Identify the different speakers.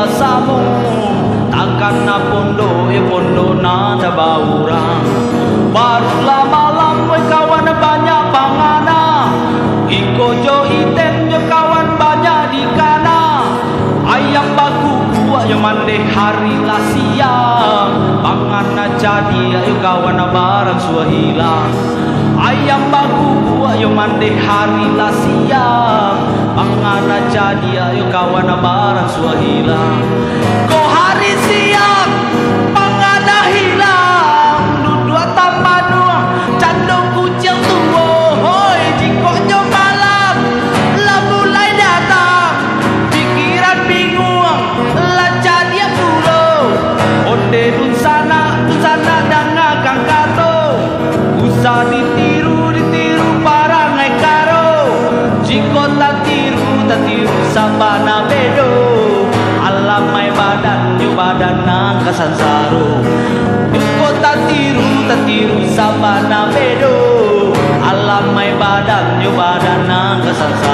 Speaker 1: basamu takkan na pondo na tabaurang baru lama-lama kawan banyak pangana iko jo item jo kawan banyak di kana ayam baku buat yang mandeh hari lah siang pangan jadi ayo kawan barang suah hilang ayam baku buat yang mandeh hari lah siang pangan jadi ayo kawan barang suah hilang kau hari siang pangan hilang dua tambanu candong kucing tua hoi jikoknya malam lah mulai datang pikiran bingung lah jadi pulau onde dun sana dengan kang kato usah ditiru parangai karo jiko tak tiru sabana bedo alam mai badan yu badan nang kasansaro jiko tak tiru sabana bedo alam mai badan yu badan nang kasansaro